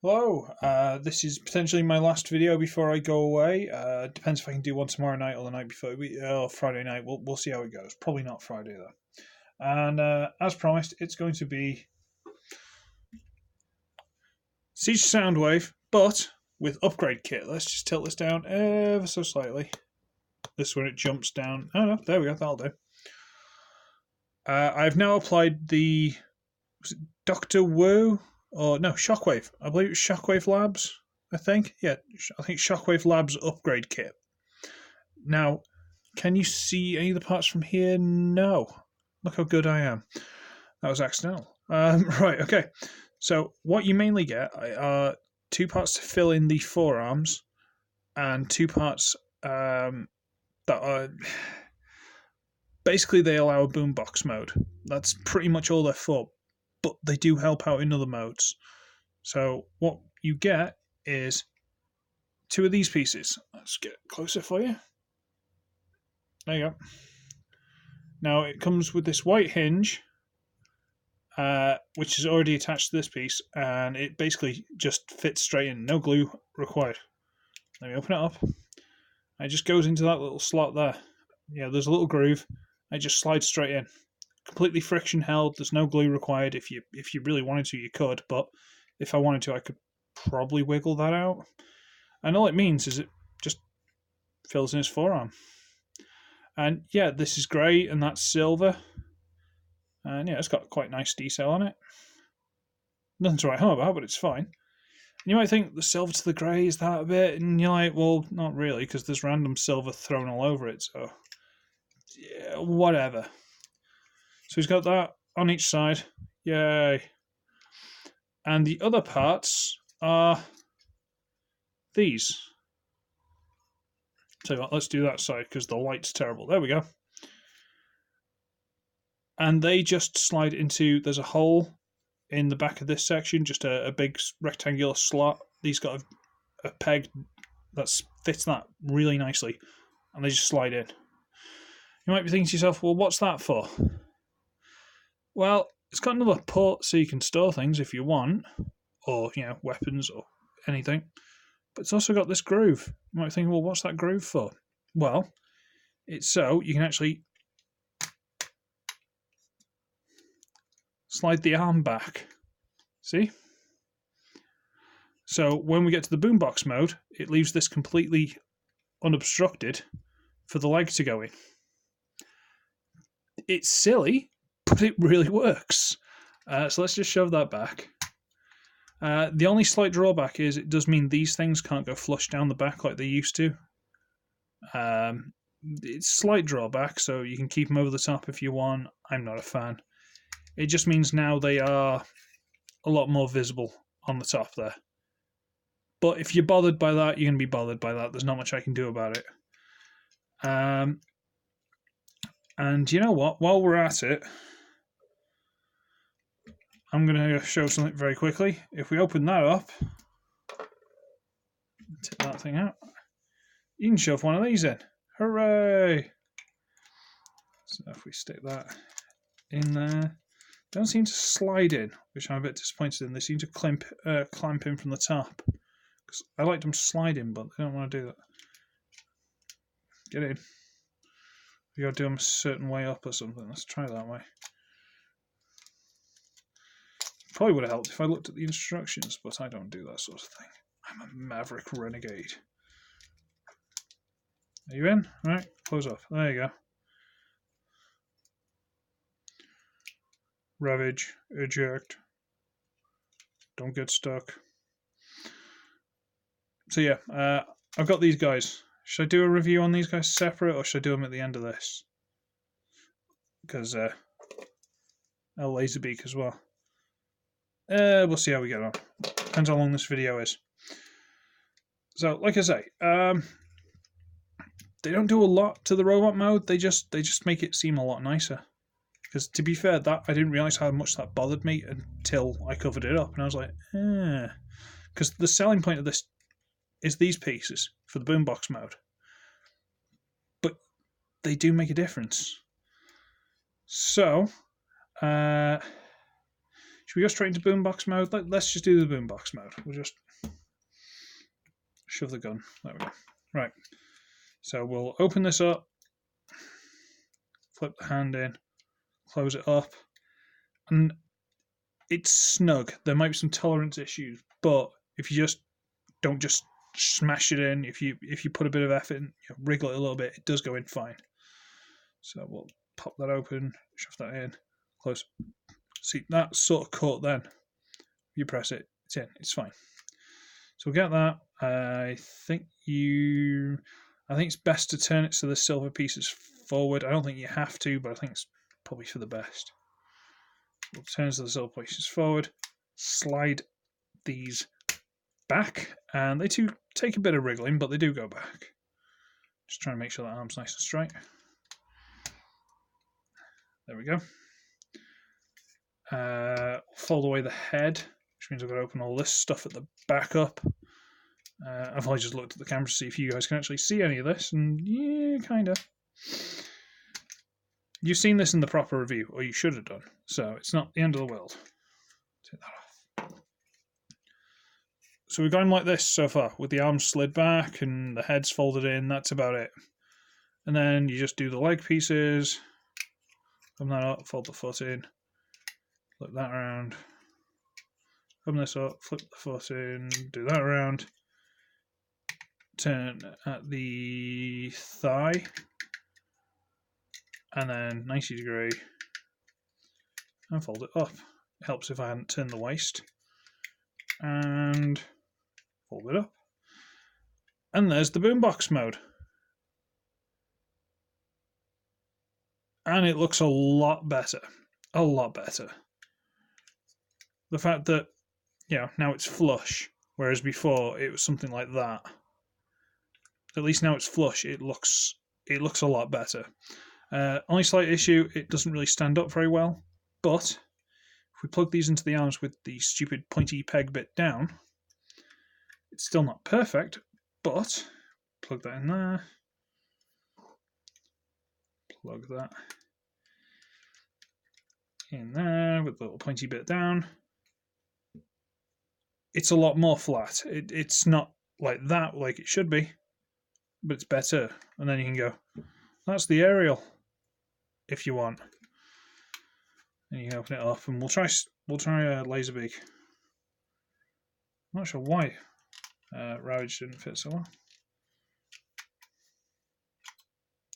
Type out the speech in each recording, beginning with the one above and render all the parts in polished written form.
Hello, this is potentially my last video before I go away. Depends if I can do one tomorrow night or the night before, or Friday night. We'll see how it goes. Probably not Friday though. And as promised, it's going to be Siege Soundwave, but with upgrade kit. Let's just tilt this down ever so slightly. This one it jumps down. Oh no, there we go. That'll do. I've now applied the Dr. Wu. Or no, Shockwave. I believe it's Shockwave Labs, I think. Yeah, I think Shockwave Labs upgrade kit. Now, can you see any of the parts from here? No. Look how good I am. That was accidental. Right, okay. So what you mainly get are 2 parts to fill in the forearms and 2 parts that are... Basically, they allow a boombox mode. That's pretty much all they're for. But they do help out in other modes. So what you get is 2 of these pieces. Let's get closer for you. There you go. Now it comes with this white hinge, which is already attached to this piece, and it basically just fits straight in. No glue required. Let me open it up. It just goes into that little slot there. Yeah, there's a little groove. It just slides straight in. Completely friction held. There's no glue required. If you really wanted to, you could. But if I wanted to, I could probably wiggle that out. And all it means is it just fills in his forearm. And yeah, this is grey and that's silver. And yeah, it's got quite nice detail on it. Nothing to write home about, but it's fine. And you might think the silver to the grey, is that a bit? And you're like, well, not really, because there's random silver thrown all over it. So yeah, whatever. So he's got that on each side. Yay. And the other parts are these. Tell you what, let's do that side because the light's terrible. There we go. And they just slide into, there's a hole in the back of this section, just a big rectangular slot. These got a peg that fits that really nicely. And they just slide in. You might be thinking to yourself, well, what's that for? Well, it's got another port so you can store things if you want, or, weapons or anything. But it's also got this groove. You might think, well, what's that groove for? Well, it's so you can actually slide the arm back. See? So when we get to the boombox mode, it leaves this completely unobstructed for the leg to go in. It's silly, but it really works. So let's just shove that back. The only slight drawback is it does mean these things can't go flush down the back like they used to. It's a slight drawback, so you can keep them over the top if you want. I'm not a fan. It just means now they are a lot more visible on the top there. But if you're bothered by that, you're going to be bothered by that. There's not much I can do about it. And you know what? While we're at it, I'm going to show something very quickly. If we open that up, take that thing out, you can shove one of these in. Hooray! So if we stick that in there, they don't seem to slide in, which I'm a bit disappointed in. They seem to clamp in from the top. Because I like them to slide in, but they don't want to do that. Get in. You got to do them a certain way up or something. Let's try that way. Probably would have helped if I looked at the instructions, but I don't do that sort of thing. I'm a maverick renegade. Are you in? Right, close off. There you go. Ravage, eject. Don't get stuck. So yeah, I've got these guys. Should I do a review on these guys separate, or should I do them at the end of this? Because I'll Laserbeak as well. We'll see how we get on. Depends how long this video is. So, like I say, they don't do a lot to the robot mode. They just make it seem a lot nicer. Because to be fair, that I didn't realise how much that bothered me until I covered it up, and I was like, because the selling point of this is these pieces for the boombox mode, but they do make a difference. So, should Should we go straight into boombox mode? Let's just do the boombox mode. We'll just shove the gun. There we go. Right. So we'll open this up, flip the hand in, close it up, and it's snug. There might be some tolerance issues, but if you just don't just smash it in, if you put a bit of effort in, wriggle it a little bit, it does go in fine. So we'll pop that open, shove that in, close. See, that's sort of caught then. You press it, it's in, it's fine. So we'll get that. I think it's best to turn it so the silver piece is forward. I don't think you have to, but I think it's probably for the best. We'll turn so the silver piece is forward, slide these back, and they do take a bit of wriggling, but they do go back. Just trying to make sure that arm's nice and straight. There we go. Fold away the head, which means I've got to open all this stuff at the back up. I've only just looked at the camera to see if you guys can actually see any of this, and yeah, kind of. You've seen this in the proper review, or you should have done, so it's not the end of the world. Take that off. So we've got him like this so far, with the arms slid back and the head's folded in. That's about it. And then you just do the leg pieces, open that up, fold the foot in, flip that around, open this up, flip the foot in, do that around, turn at the thigh, and then 90 degree, and fold it up. It helps if I hadn't turned the waist, and fold it up. And there's the boombox mode. And it looks a lot better. A lot better. The fact that, now it's flush, whereas before it was something like that. At least now it's flush, it looks a lot better. Only slight issue, it doesn't really stand up very well, but if we plug these into the arms with the stupid pointy peg bit down, it's still not perfect, but plug that in there, plug that in there with the little pointy bit down. It's a lot more flat. It's not like that, like it should be, but it's better. And then you can go, that's the aerial, if you want. And you can open it up, and we'll try Laserbeak. I'm not sure why Ravage didn't fit so well.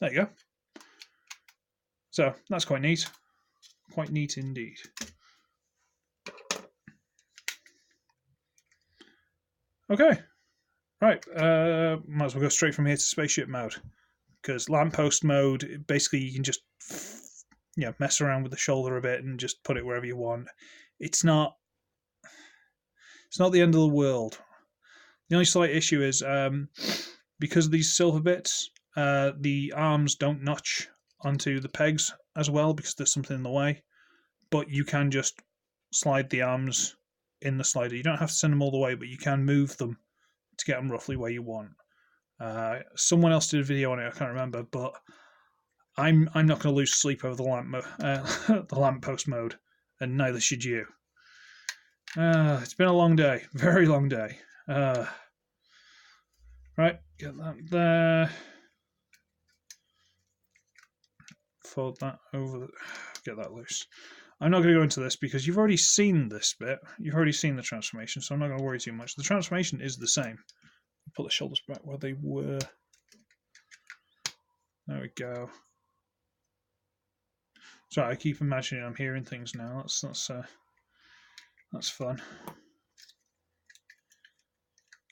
There you go. So that's quite neat. Quite neat indeed. Okay. Right. Might as well go straight from here to spaceship mode. Because lamppost mode, basically you can just mess around with the shoulder a bit and just put it wherever you want. It's not the end of the world. The only slight issue is because of these silver bits, the arms don't notch onto the pegs as well because there's something in the way. But you can just slide the arms in the slider. You don't have to send them all the way, but you can move them to get them roughly where you want. Someone else did a video on it, I can't remember, but I'm not going to lose sleep over the lamppost mode, and neither should you. It's been a long day, very long day. Right, get that there. Fold that over. Get that loose. I'm not going to go into this because you've already seen this bit. You've already seen the transformation, so I'm not going to worry too much. The transformation is the same. Put the shoulders back where they were. There we go. Sorry, I keep imagining I'm hearing things now. That's fun.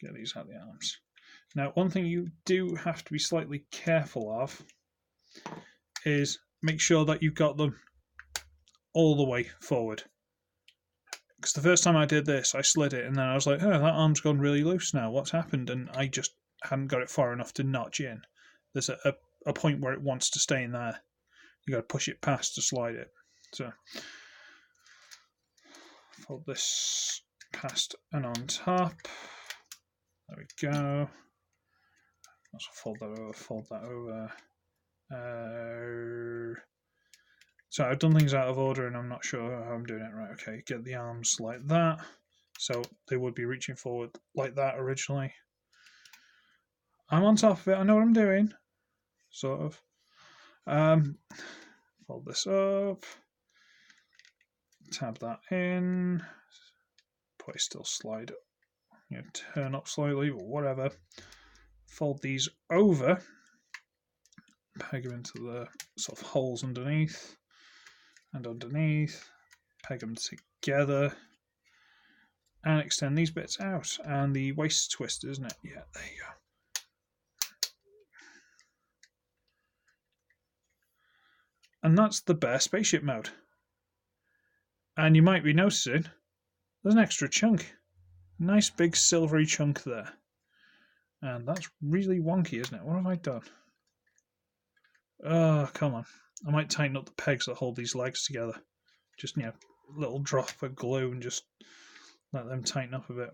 Get these out of the arms. Now, one thing you do have to be slightly careful of is make sure that you've got them all the way forward. Because the first time I did this, I slid it, and then I was like, oh, that arm's gone really loose now. What's happened? And I just hadn't got it far enough to notch in. There's a point where it wants to stay in there. You got to push it past to slide it. So, fold this past and on top. There we go. Also fold that over, fold that over. So I've done things out of order and I'm not sure how I'm doing it. Right, okay, get the arms like that. So they would be reaching forward like that originally. I'm on top of it, I know what I'm doing. Sort of. Fold this up. Tab that in. Probably still slide up. You know, turn up slightly, or whatever. Fold these over. Peg them into the sort of holes underneath. And underneath. Peg them together. And extend these bits out. And the waist twist, isn't it? Yeah, there you go. And that's the bare spaceship mode. And you might be noticing there's an extra chunk. Nice big silvery chunk there. And that's really wonky, isn't it? What have I done? Oh, come on. I might tighten up the pegs that hold these legs together. Just, a little drop of glue and just let them tighten up a bit.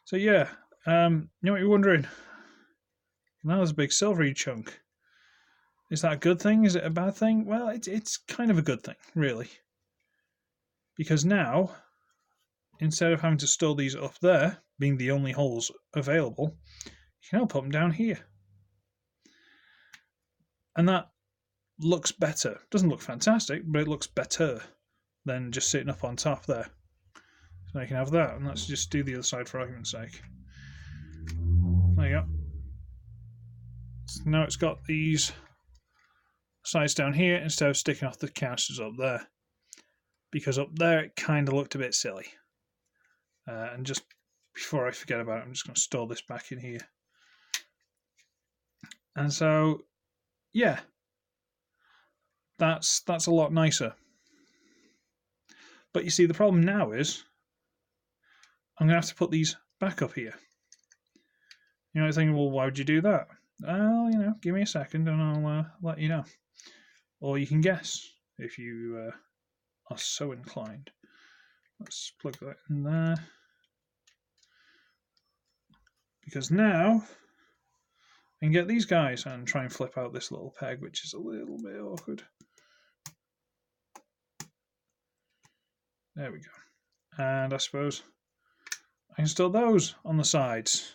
So, yeah. You know what you're wondering? Now there's a big silvery chunk. Is that a good thing? Is it a bad thing? Well, it's kind of a good thing, really. Because now, instead of having to store these up there, being the only holes available, you can now put them down here. And that looks better. Doesn't look fantastic, but it looks better than just sitting up on top there. So you can have that, and let's just do the other side for argument's sake. There you go. So now it's got these sides down here instead of sticking off the canisters up there. Because up there it kind of looked a bit silly. And just before I forget about it, I'm just going to store this back in here. And so, yeah, that's a lot nicer. But you see, the problem now is I'm going to have to put these back up here. You're thinking, well, why would you do that? Well, give me a second and I'll let you know. Or you can guess if you are so inclined. Let's plug that in there. Because now I can get these guys and try and flip out this little peg, which is a little bit awkward. There we go. And I suppose I can install those on the sides.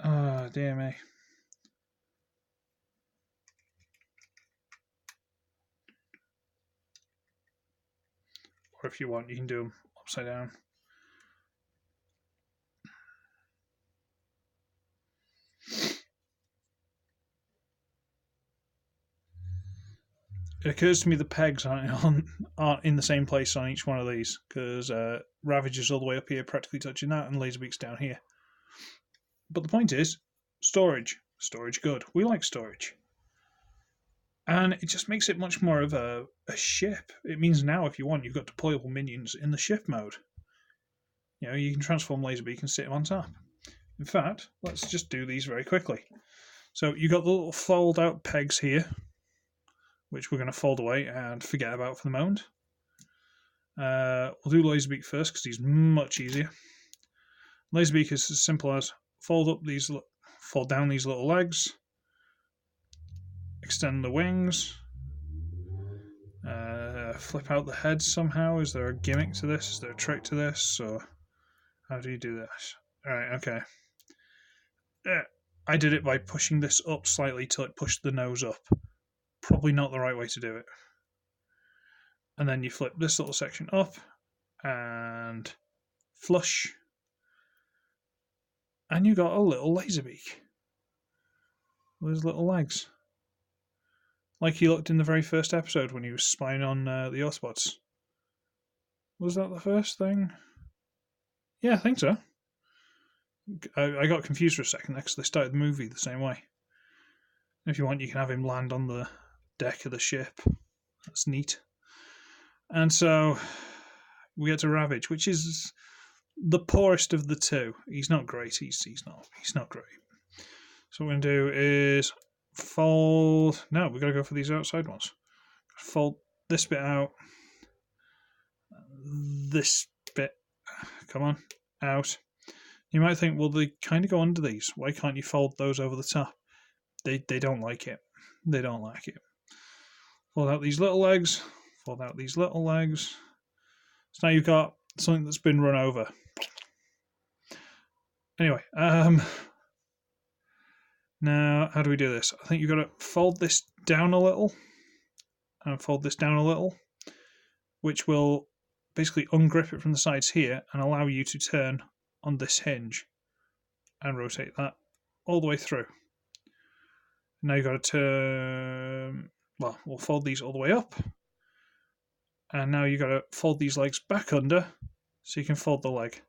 Oh, dear me. Or if you want, you can do them upside down. It occurs to me the pegs aren't in the same place on each one of these, because Ravage is all the way up here, practically touching that, and Laserbeak's down here. But the point is, storage. Storage good. We like storage. And it just makes it much more of a ship. It means now, if you want, you've got deployable minions in the ship mode. You can transform Laserbeak and sit him on top. In fact, let's just do these very quickly. So you've got the little fold-out pegs here, which we're going to fold away and forget about for the moment. We'll do Laserbeak first because he's much easier. Laserbeak is as simple as fold down these little legs, extend the wings, flip out the head somehow. Is there a gimmick to this? Is there a trick to this? Or how do you do this? Alright, okay. I did it by pushing this up slightly till it pushed the nose up. Probably not the right way to do it. And then you flip this little section up and flush. And you got a little Laserbeak. Those little legs. Like he looked in the very first episode when he was spying on the Autobots. Was that the first thing? Yeah, I think so. I got confused for a second there because they started the movie the same way. If you want, you can have him land on the deck of the ship. That's neat. And so we get to Ravage, which is the poorest of the two. He's not great. He's not great. So what we're going to do is fold. No, we've got to go for these outside ones. Fold this bit out. This bit. Come on. Out. You might think, well, they kind of go under these. Why can't you fold those over the top? they don't like it. They don't like it. Fold out these little legs. Fold out these little legs. So now you've got something that's been run over. Anyway, now how do we do this? I think you've got to fold this down a little. And fold this down a little, which will basically ungrip it from the sides here and allow you to turn on this hinge and rotate that all the way through. Now you've got to turn, well, we'll fold these all the way up, and now you've got to fold these legs back under so you can fold the leg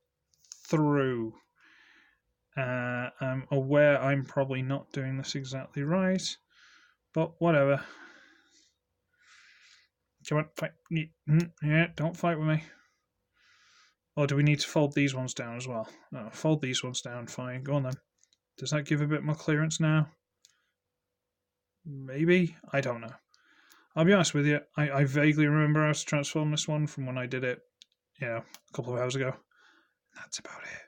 through. I'm aware I'm probably not doing this exactly right, but whatever. Come on, fight. Yeah, don't fight with me. Or do we need to fold these ones down as well? No, fold these ones down, fine. Go on then. Does that give a bit more clearance now? Maybe? I don't know. I'll be honest with you, I vaguely remember how to transform this one from when I did it, a couple of hours ago. That's about it.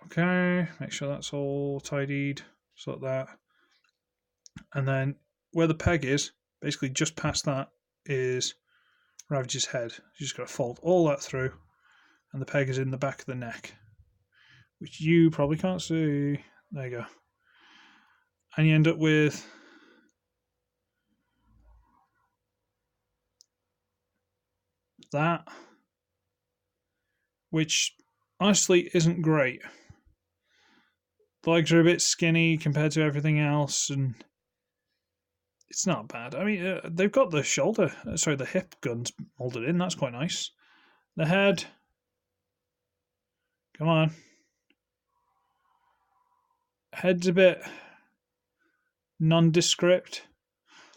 Okay, make sure that's all tidied, sort that. And then where the peg is, basically just past that, is Ravage's head. You just got to fold all that through, and the peg is in the back of the neck, which you probably can't see. There you go. And you end up with that, which honestly isn't great. The legs are a bit skinny compared to everything else, and it's not bad. I mean, they've got the hip guns molded in. That's quite nice. The head, come on. Head's a bit nondescript.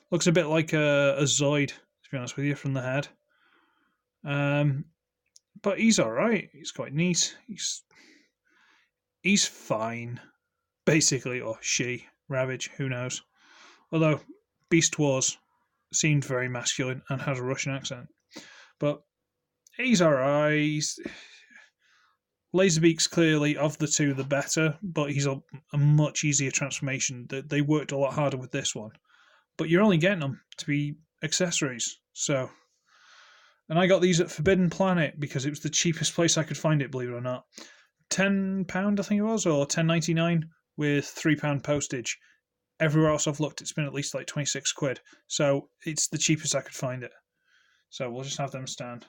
Looks a bit like a Zoid, to be honest with you, from the head. But he's all right. He's quite neat. He's fine, basically, or she, Ravage, who knows. Although Beast Wars seemed very masculine and had a Russian accent, but he's all right. Laserbeak's clearly, of the two, the better, but he's a much easier transformation. They worked a lot harder with this one, but you're only getting them to be accessories. So, and I got these at Forbidden Planet because it was the cheapest place I could find it, believe it or not. £10, I think it was, or £10.99 with £3 postage. Everywhere else I've looked, it's been at least like 26 quid. So it's the cheapest I could find it. So we'll just have them stand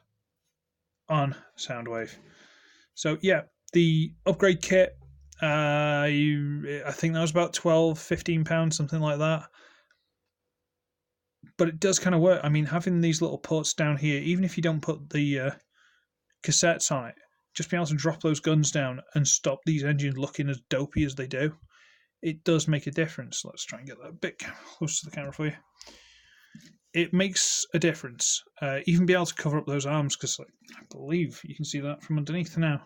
on Soundwave. So yeah, the upgrade kit, I think that was about £12, £15, something like that. But it does kind of work. I mean, having these little ports down here, even if you don't put the cassettes on it, just being able to drop those guns down and stop these engines looking as dopey as they do, it does make a difference. Let's try and get that a bit close to the camera for you. It makes a difference. Even be able to cover up those arms, because I believe you can see that from underneath now.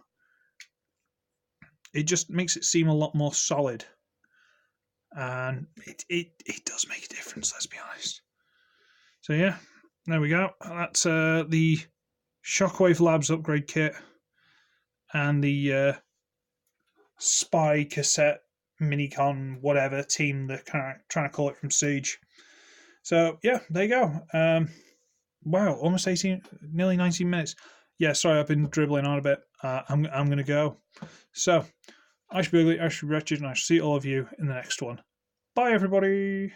It just makes it seem a lot more solid. And it does make a difference, let's be honest. So yeah, there we go. That's the Shockwave Labs upgrade kit and the Spy cassette minicon whatever team they're kind of trying to call it from Siege. So yeah, there you go. Wow, almost 18, nearly 19 minutes. Yeah, sorry, I've been dribbling on a bit. I'm going to go. So I should be ugly, I should be wretched, and I shall see all of you in the next one. Bye, everybody.